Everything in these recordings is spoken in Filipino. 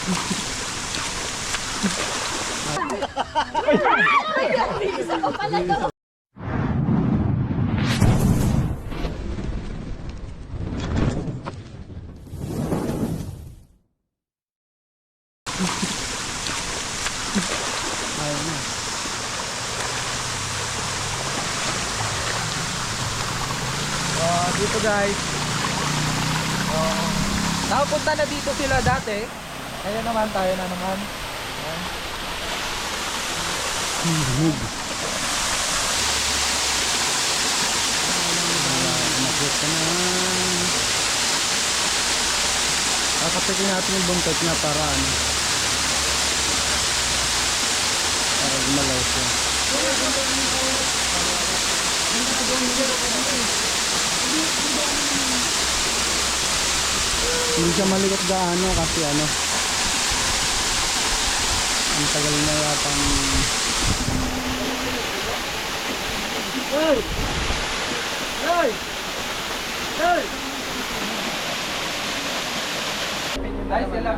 Isa pa pala to. Dito guys. Nakapunta na dito sila dati. Kaya naman tayo na naman. Kakapitin natin yung buntot na para ano, para gumalaw siya. Hindi siya malikot gaano kasi ano, ang tagal na yatang Ay, salam.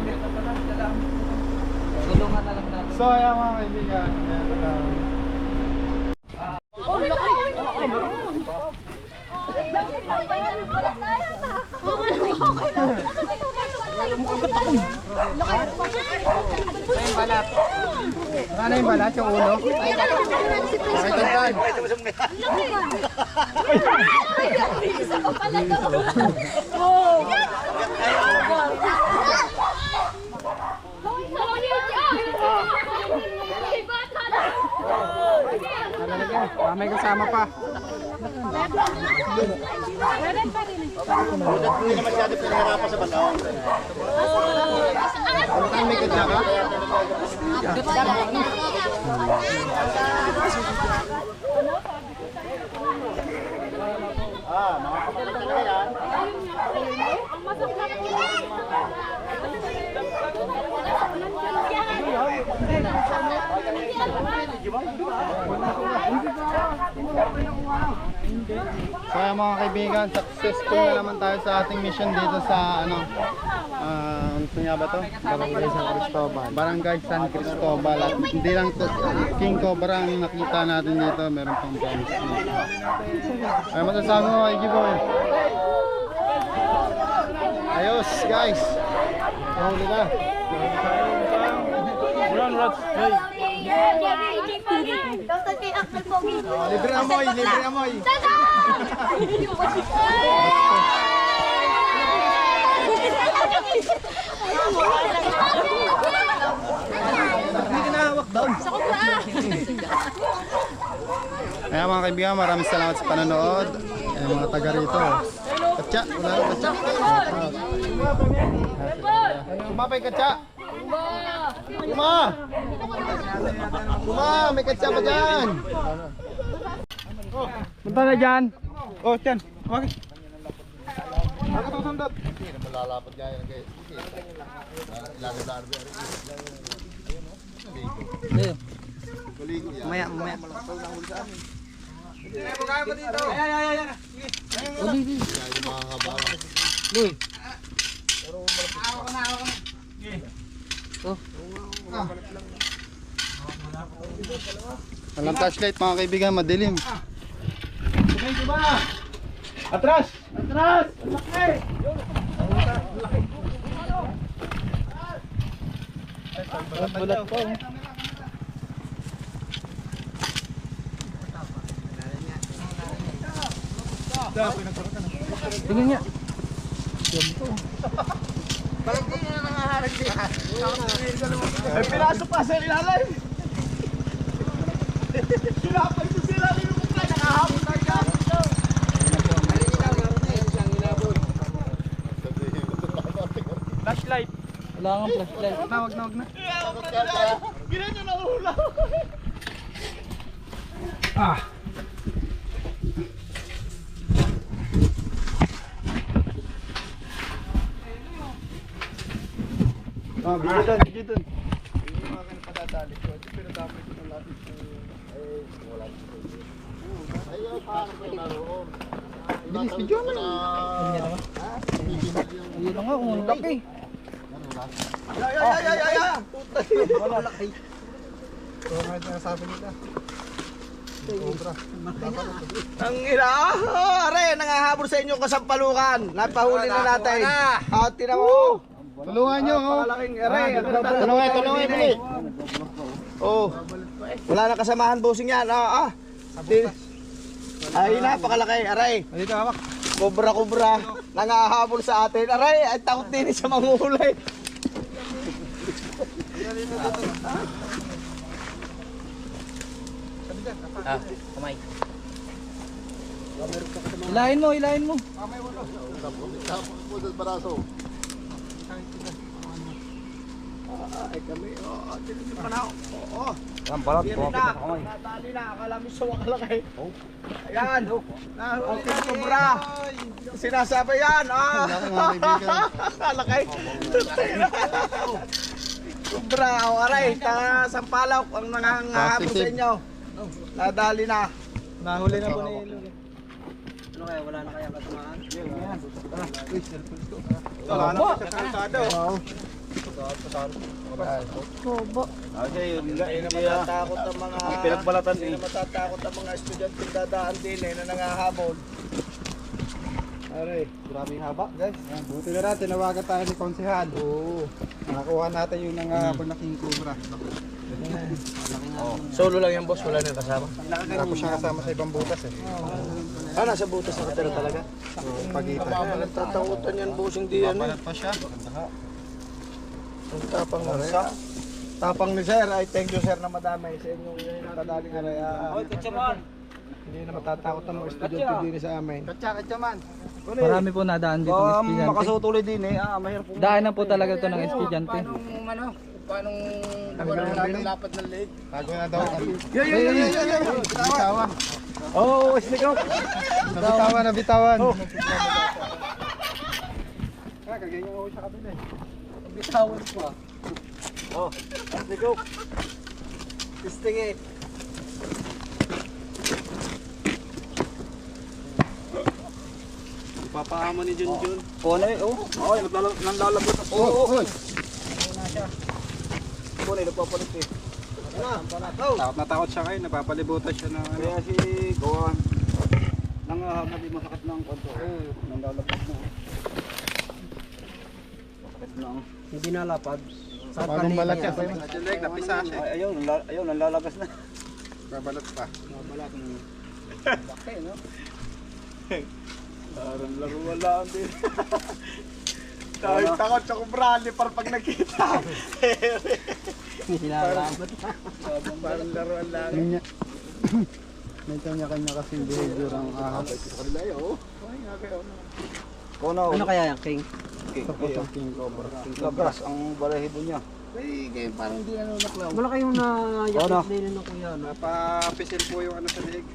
Tulungan na lang natin. So ayan mga kaibigan, ayan na lang. Ano yung balat? Yung ulo? Bakit ang daan? Isa pa pala to. May kasama pa. Hindi na masyado pinahirapan sa bataw. Ano may kadya ka? Mga kapatid na yan. So mga kaibigan, successful na naman tayo sa ating mission dito sa ano, ano nga ba to? Barangay San Cristobal. Barangay San Cristobal. At hindi lang to, King Cobra ang nakita natin dito, meron pang promise dito. Ay masasabi mo kay Giboy? Ayos guys, huli na. Run rats, hey. Libre amoy, libre amoy. Kaya mga kaibigan, maraming salamat sa panonood. Ayan mga taga rito. Katsa, wala na katsa. Kumapay katsa. Kuma! Kuma, may katsa pa dyan. Punta na dyan. Oh, dyan. Bakit? Ako tutundot. Hindi na malalapad gaya ng guys. Ilaga-larbi. Mamaya, mamaya. Kaya mo dito. Ayan. Uli. Luy. Ako na. Walang flashlight mga kaibigan, madilim. Sabay ko ba? Atras! Atras! Laki! Bulat po. Tingnan niya. Parang di na nangaharag din. Ay, pinasok pa sa ilalim. Sinapay ko sila rin yung mukha. Nakahapon tayo ka. Flashlight. Wala kang flashlight. Wag na. Ginan nyo na hula. Bigyan doon. Yung mga patatali ko. Pero dapat ito ng lapis. Wala. Ayaw, paano ko naroon? Bilis, video mo na. Ayun na nga, ang laki. Ang ina, are, nangahabol sa inyo kasampalukan. Napahuli na natin. At tinan mo. Tulungan nyo, oh. Napakalaking are. Tulungan, bili. Oh. Wala na kasamahan bossing yan. Ay, napakalaki, aray. Dito, hawak. Kubra. Nangahabol sa atin. Aray, ay takot din siya manghulay. Kamay. Hilahin mo. Ay kami, tinigil pa na. Oo. Ang balat Dili na, natali na, akala mo sa wakalaki. Ayan, nahuli na kubra. Sinasabi yan, Kalaki. Kubra, aray, sampalok ang nangangahabol sa inyo. Nadali na. Nahuli na po ni Ano kaya, wala na kaya katamaan? Wala na po sa kalsada, oh. Hindi na matatakot ang mga pinagbalatan hindi na matatakot ang mga estudyante dadaan din na nangahabol. Aray, Maraming haba, guys. Buti na natin, tinawagan tayo ni Konsehal. Oo. Nakakuha natin yung nangahabol na king cobra. solo lang yan boss, wala na kasama. Tapos siya kasama sa ibang butas eh. Nasa butas na katira talaga. Pagitan. Nagtatakutan yan bossing di yan. Balat pa siya. Ang tapang na rin. Tapang ni sir, ay thank you sir na madami sa inyong nadali ka rin. Hindi na matatakot ang mga estudyante din sa amin. Katsa man. Marami po nadaan dito ng estudyante. Makasutuloy din mahirap po. Daanan po talaga ito ng estudyante. Paano natin dapat ng leg? Bago na daw. Yo. Bitawan. Oh, sneak out. Nabitawan. Kagaya nga ako sa kabila eh. Bitawan pa. Oh, sneak out. Pisting eh. Ipapaamo ni Junjun. Okay, naglalabot. Oh. Bunay, nagpapalit eh. Takot na takot siya kayo, napapalibutan siya na Kaya si Gowan. Nangahamad yung masakit ng konto. Nang lalabas na. Masakit na. Hindi nalapad. bagong balat siya. Leg, napisa siya. Ayaw, nanlalabas na. Babalat pa. Laki, no? Parang laro lang din. Takot sa kubrali para pag nakita. Parang laro lang. Medyo niya kasing behavior ang ahas. Ano kaya yung king? Tapos ang king cobra. Labras ang balahibo niya. Ay, parang hindi na naklaw. Wala kayong na-yakit din ng kuya. Napapisil po yung ano sa leeg.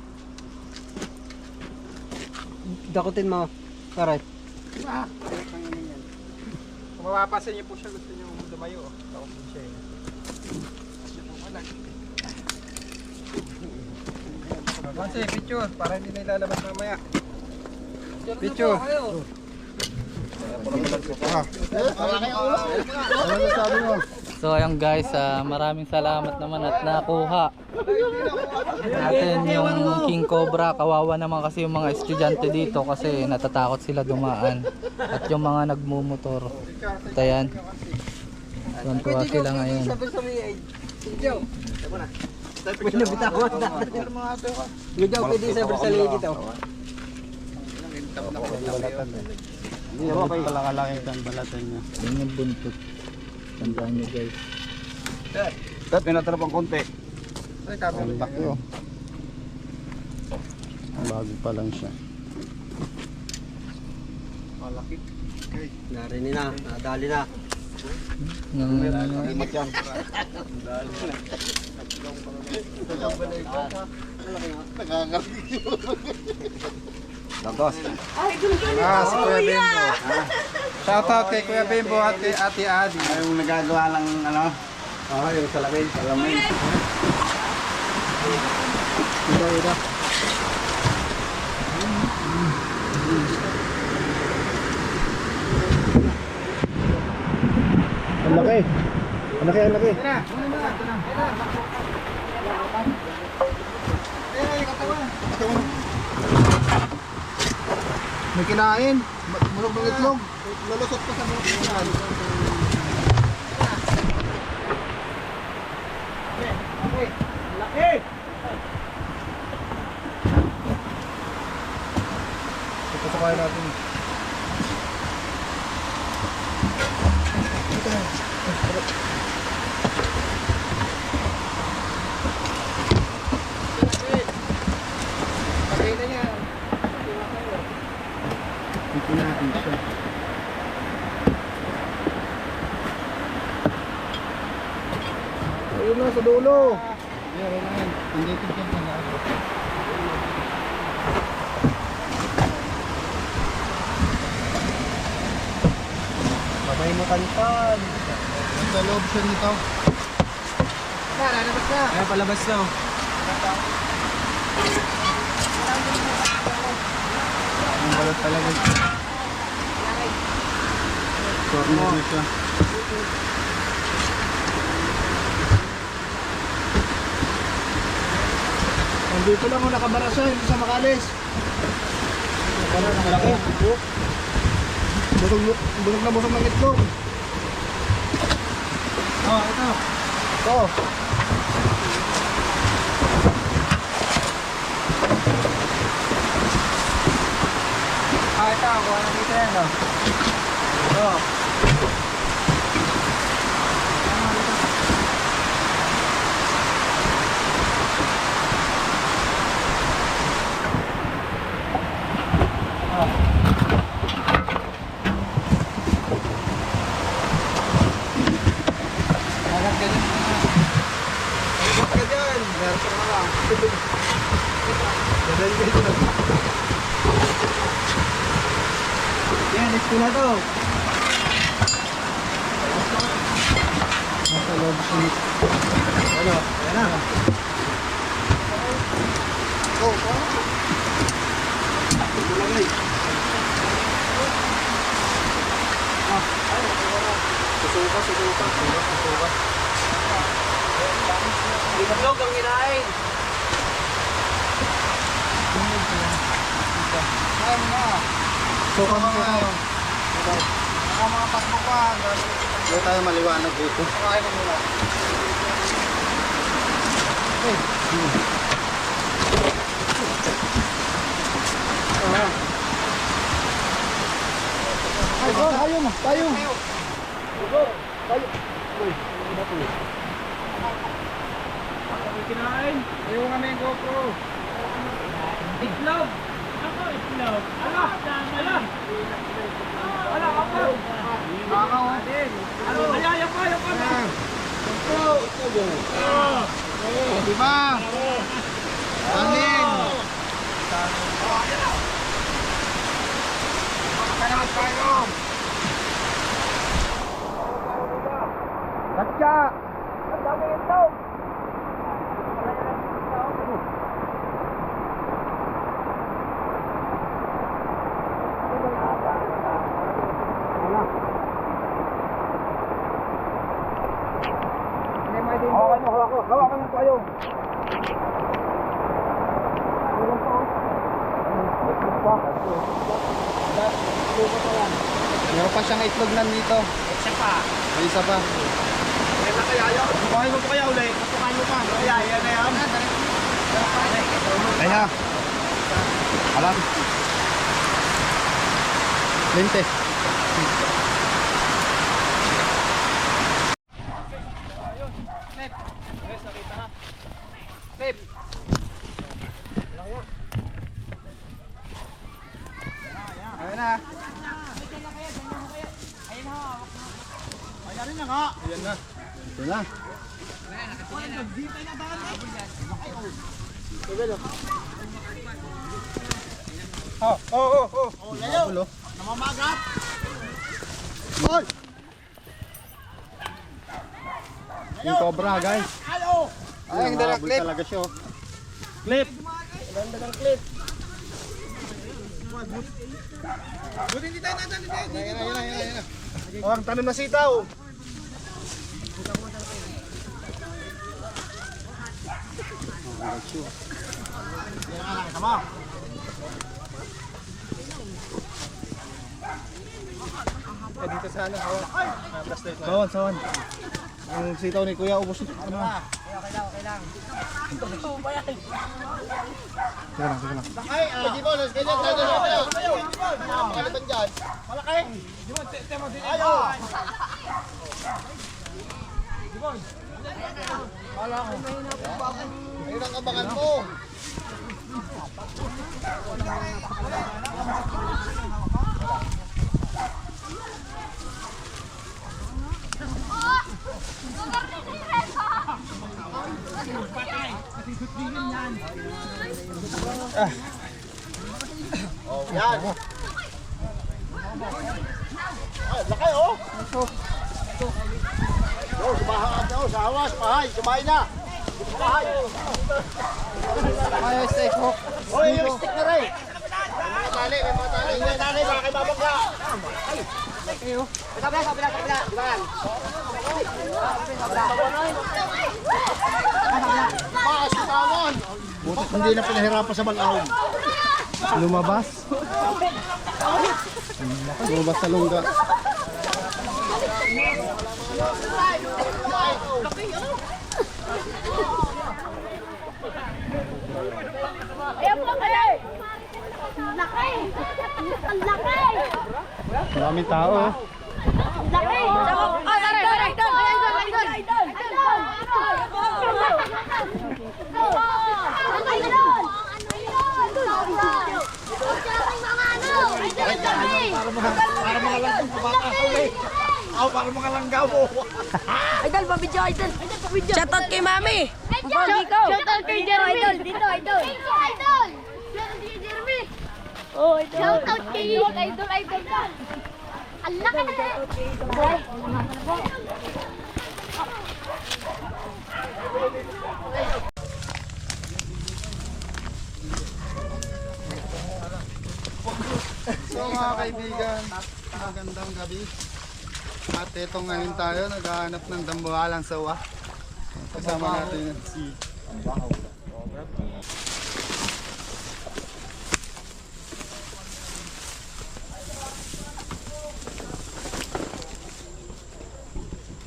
Dakutin mo. Karay. Kung mapapasin niyo po siya, gusto niyo dumayo. Takot din siya. Mansi, picture, para hindi na ilalabas mamaya. Picture. Ano sabi mo? So ayun guys, maraming salamat naman at nakuha natin yung king cobra. Kawawa naman kasi yung mga estudyante dito kasi natatakot sila dumaan. At yung mga nagmumotor. At ayan. Tuwan-tuwa sila ngayon. Pwede na bitawan na. Medyo pwede sa Bersalay dito. Hindi naman kayo kalaki ang balatan niya. Yan yung buntot. Tandaan nyo guys. Tat, pinatrap ang konti. Ang laki oh. Bago pa lang siya. Malaki. Narinig na, nadali na. Limat yan. Lagos. Si Kuya Bimbo. Shoutout kay Kuya Bimbo at kay Ate Adi. Yung nagagawa ng ano? Yung salamin. Salamin. Ida. Ang laki. Ang laki, ang laki. May kinain. Mulog ng itlog. Lulusot pa sa mga kinain. Laki! Ito sa kaya natin. Ito natin siya. Ayun na sa dulo. Ayun na yan. Andito siya sa lahat. Matay mo kanpan. Nasa loob siya nito. Lalabas na. Ayan, palabas na. Ang balot talaga. Corner na siya. Dito lang ako nakabarasa, hindi sa makalis. Malaki. Busog na busog ng itlog. Oh, ito. Ito. Ito. Kuha na dito yan, oh. Ito. Yan, ito na to. Nasa loob siya nito. Ano? Ayan na. Oh, ito lagay. Susuka. Imatlog ang kinain. Suka mga Mga pasbukan. Hindi tayo maliwanag dito. Kakain mo muna. Tayo na, tayo. Kinain. Ayaw kami yung GoPro. Itlog. Ako, itlog. Ala, ala. Ala, ako. Ako. Ano? Ayaw pa na. Diba? Anin! Kanaman tayo. Katsa. Ang dami itlog. Hawakan mo tayo. Meron pa siyang itlog nandito. Isa pa. May isa pa. Kaya na kaya yun? Bukahin mo pa kaya ulit. Bukahin mo pa. Kaya, yan na yan. Kaya. Alam. Lente. Ayan na. Ayan na nga. Ayan na. Ito na. Oh. Layo. Namamagat. Hoy! Yung cobra, guys. Ay, ang dalang Habol clip. talaga siya. Oh. Clip. Ang dalang clip. Buti hindi tayo nadali dito. Ayan na. Oh, ang tanim na sitaw. Dito sa ano, sawan. Sawan. Ang sitaw ni Kuya, ubos na. Ano na? Okay lang. Sige lang. Ay, Jibon, ganyan tayo na kayo. Kalitan dyan. Malaki. Ayaw. Jibon. Wala ko. Ayun ang abangan mo. Oh, yan. Ay, laki oh. Oh, sumahan na oh, sa awas, pahay, kumain na. Pahay. Ay, steak hook. Oh, yung stick na rin. May mga tali, baka kayo babangga. Bakas, bitawan. Butit hindi na pinahirapan sa balaon. Lumabas. Lumabas sa lungga. Ayan po kayo! Ang laki! Ang laki! Maraming tao eh. Ang laki! Para mga langgaw mo. Idol, pabidyo, idol. Shoutout kay Mami. Shoutout kay Jeremy. Idol, dito, idol. Idol. Shoutout kay Jeremy. Oh, idol. Shoutout kay idol ka. Ang laki na. So mga kaibigan, magandang gabi. At ito ngayon tayo, naghahanap ng dambuhalang sawa. Kasama natin si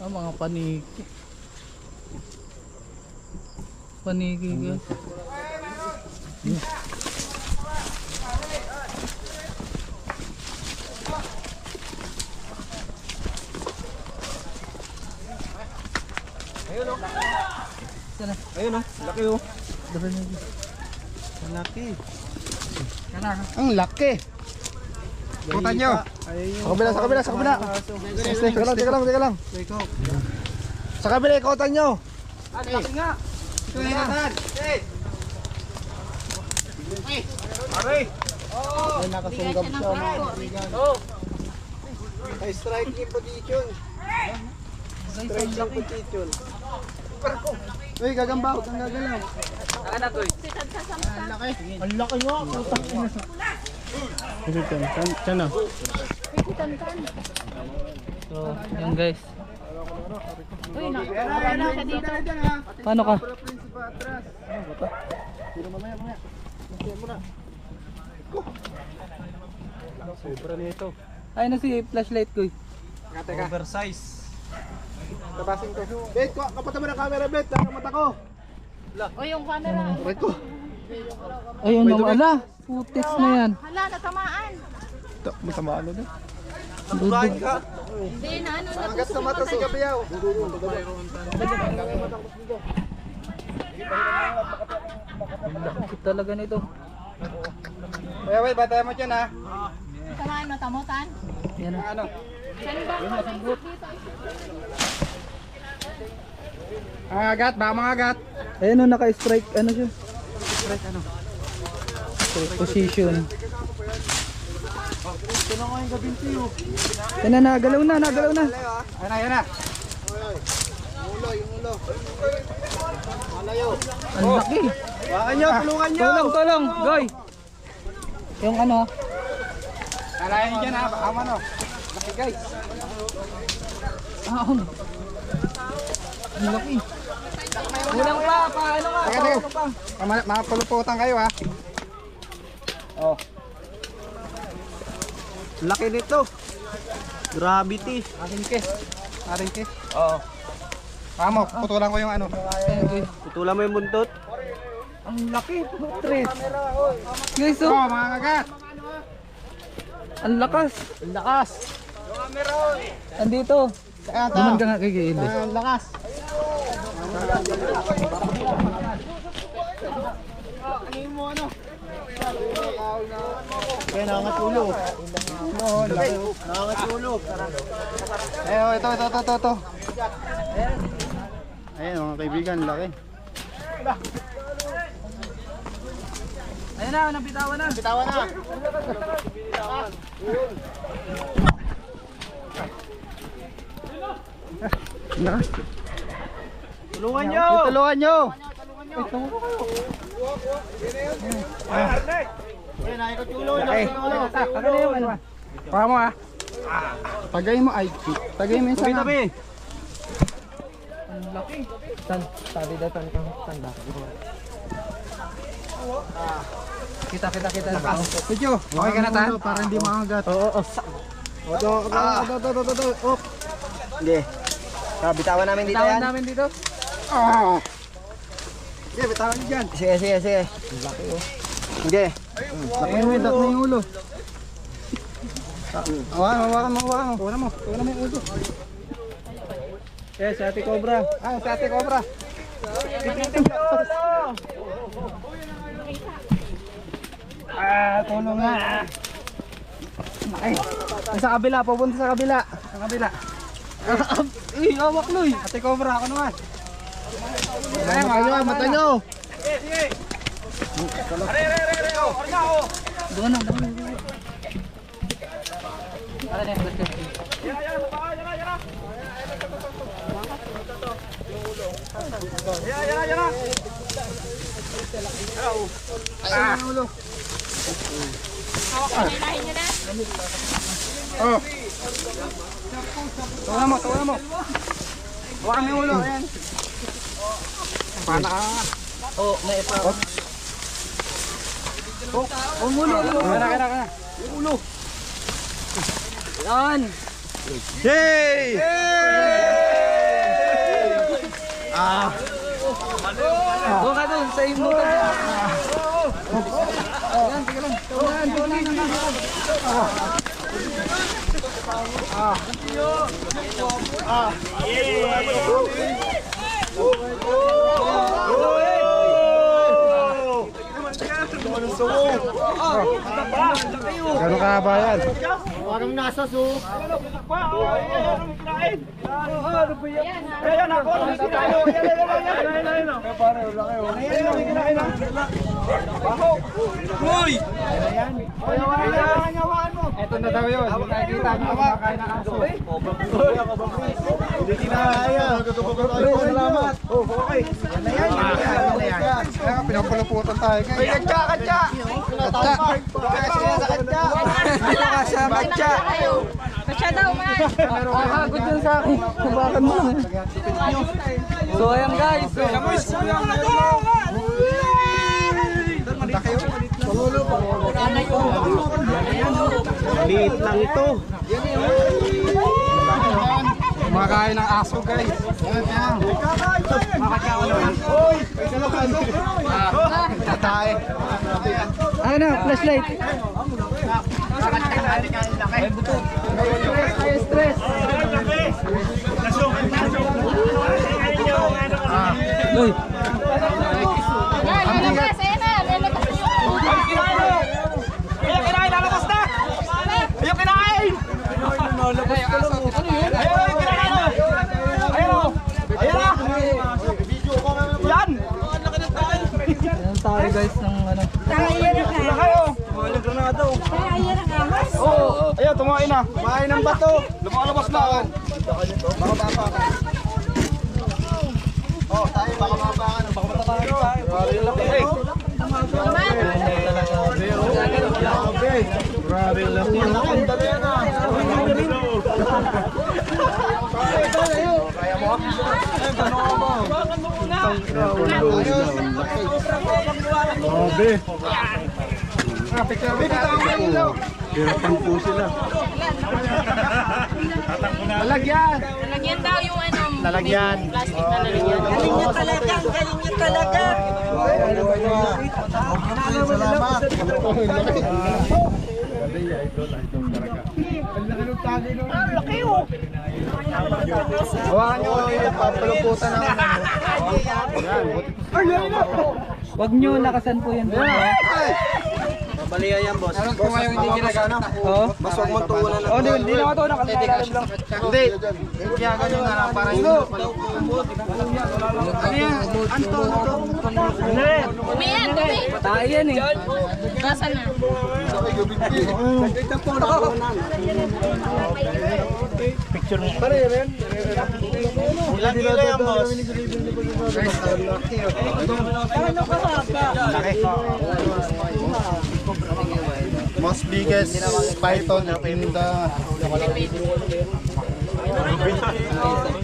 Mga paniki. Paniki guys. Ayun oh, laki oh. Laki. ang laki. Kutan nyo. Sa kabila. Teka lang. Sa kabila, ikutan nyo. Laki nga. Ito yung hinatan. Aray. Ay, nakasunggab siya mga kaibigan. Ay, striking position. Striking position. Uy, gagamba, huwag kang gagalaw. Ang laki. Ang laki nga, putang ina. Tiyan na. So, yun guys. Uy, nakakaralan ka dito. Paano ka? Sobra nito. Ay na si flashlight ko. Oversize. Tabasin ko. Bet, kapata mo na camera, Bet. Ang mata ko. O yung camera. Right ko. Ayun naman. Ala, footage na yan. Hala, natamaan. Masama ano na? Dudog. Hindi na ano, Angat sa mata si Gabriel. Bakit talaga nito? Wait, batay mo dyan ha. Tamaan matamutan. Yan na. Ano? Agat, baka mga agat. Ayun o, naka-strike. Ano siya? Strike ano? Strike position. Ito na nga yung gabinti oh. Yan na, nagalaw na. Ayan na. Yung ulo. Malayo. Ang laki. Bakan nyo, tulungan nyo. Tulong, Goy. Yung ano? Kalayan nyo dyan ha, baka ano. Laki guys. Ang laki. Kulang pa, paano ka? Teka. Mapuluputan kayo ha. Oh. Laki nito. Gravity. Aring ke. Oo. Amo, putulan ko yung ano. Putulan mo yung buntot. Ang laki. Tres. Guys, Oh, oh, mga kagat. ang lakas. Ang lakas. Andito. Ayan, Duman ka to. nga kay Gilles. Ang lakas. Kaya nangangatulog. Nangangatulog. Ito. Ayan mga kaibigan, laki. Ayun na, napitawan na. Bitawan na. Tulungan nyo. Tulungan nyo. Paka mo ha. Tagay mo ay. Tagay mo yung sana. Tabi. Kita. Video. Okay ka na tan? Para hindi makagat. Oo. Hindi. Bitawan namin dito Bitawan yan. namin dito. Ah. Sige, bitawan nyo dyan. Sige. Sige. Laki yung ulo. Hawakan mo. Tuwan mo yung ulo. Yes, Ate Cobra. Ah, si Ate Cobra. Tulong nga. Ay, sa kabila, pupunta sa kabila. Sa kabila. Hawak Loy. Ate Cobra, ako naman. Ay, mata nyo. Doon na. Para na, let's go. Ay, ulo. Oh. Tuwan mo. Hawakan mo yung ulo, ayan. Pana ka. Oh, may pa. Kana. Yan. Yay! Doon ka doon, sa imo ka. Yan, sige lang. Gano'ng kahaba yan? Parang nasa zoo. Ito na daw yun. Nakikita nyo kumakain ng aso. Hindi kinakaya. Salamat. Okay. Kaya pinapuluputan tayo guys. Katsa. Katsa. Katsa daw, man. Nakakagod yan sa akin. Habakan mo lang. So ayan guys. Liit lang ito. Kumakain ng aso guys. Tatay. Ano na, flashlight. Stress. Loy. Yan, lalabas. Ayan na, lalabas. Ayan tayo guys ng ano. Ayun, tumain na. Kumain ng bato. Lumalabas na ako. Baka baba. Oh, tayo baka mabakan. Baka matabakan tayo. Grabe laki. Kaya mo? Grabe. Picture mo ang ilaw. Hirapan po sila. Lalagyan. Lalagyan daw yung ano. Lalagyan. Plastic na lalagyan. Galing niya talaga, galing niya talaga. Salamat. Hawakan nyo yung papaluputan ng Wag nyo, lakasan po yan. Baliya yan, boss. Meron po ngayong hindi ginagana. Oo. Mas huwag mong tuunan ng... Hindi na ako ito. Nakalimutan lang. Hindi. Kaya ganyan nga lang. Para hindi ano yan? Anto. Umiyan, dumi. Patay yan eh. Nasaan na? Picture mo. Pare, yan. Ilang kilo yan, boss? Most biggest python in the...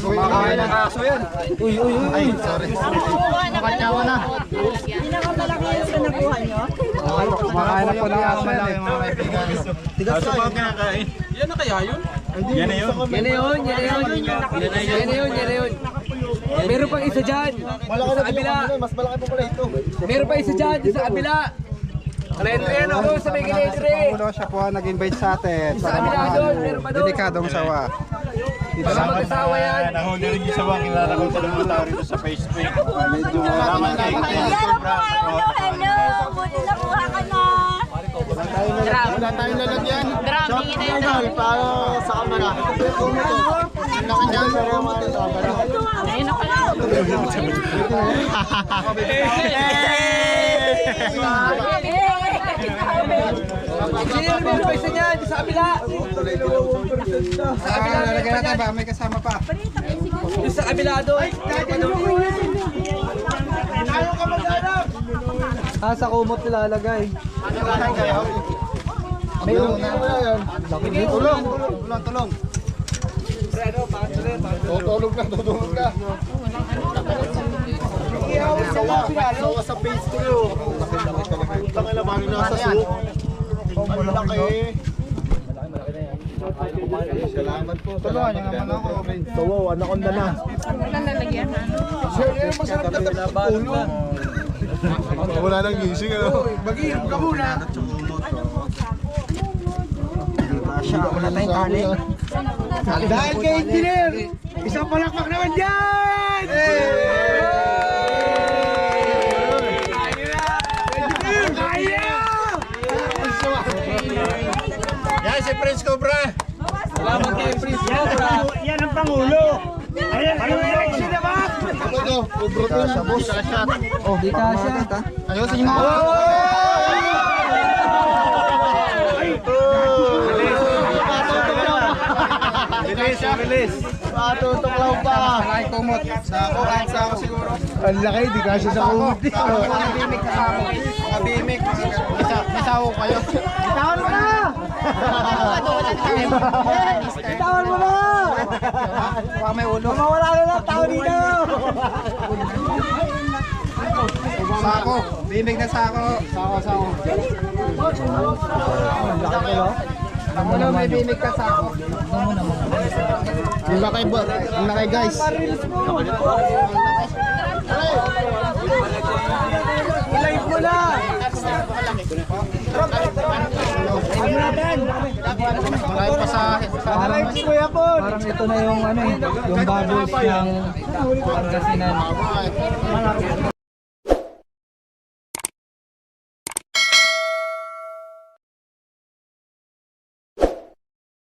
Kumakain ng aso yan. Ay, sorry. Makanyawa na. Pinakamalaki yung sa nakuha niyo? Kumakain na po ng aso yan eh, mga kaibigan. Aso ba ang kinakain? Yan na kaya yun? Yan na yun. Meron pang isa dyan. Malaki na kabila. Mas malaki pa pala ito. Meron pa isa dyan sa kabila. Kalendri ako sa may kalendri. Pangulo, siya po ang nag-invite sa atin. Sa kabila doon, meron pa doon. Delikadong sawa. Dito Wala mag-asawa yan. Nahuli rin yung sawa. Kilala ko sa mga tao rito sa Facebook. Medyo malaman kayo. Hello po, hello. Buti nakuha ka na. Wala tayong lalagyan. Drum, hingin na yung drum. Para sa kamera. Laki dyan. Ayun na pala. Sino meron pa isa dyan? Sa kabila. Sa kabila. Lalagyan natin ba? May kasama pa. Yung sa kabila doon. Sa kumot nilalagay. Tulong. Tulong. Tulong. Tutulog na. Sawa sa face ko yun. Tangin na mami nasa soup. Ang malaki. Salamat po. Tulungan niyo naman ako. Sawa, anak ko na na. Walang lalagyan ha. Sir, yan masarap na ulo. Wala nang gising. Mag-iirap ka muna. Wala tayong kanin. Dahil kay engineer, isang palakpak naman dyan! Yan si Prince Cobra! Salamat kay Prince Cobra. Yan ang Pangulo! Ayan, election na ba? Ito, kubro to sa boss. Oh, di kasya. Ayusin niyo mga. Bilis! Matutuklaw pa. Malaki kumot. Sa ako, kahit sa ako siguro. Ang laki, di kasi sa kumot. Mga bimik kasama. Mga bimik. May sawo kayo. Bitawan mo na! Bitawan mo na! Baka may ulo. Mawala na lang tao dito! Sako. Bimik na sako. Sako. Ano may bimik ka sako? Ang laki ba? Ang laki guys. Live mo na! Malaki pa sa Live mo yapon! Parang ito na yung ano eh, yung bubbles ng Pangasinan.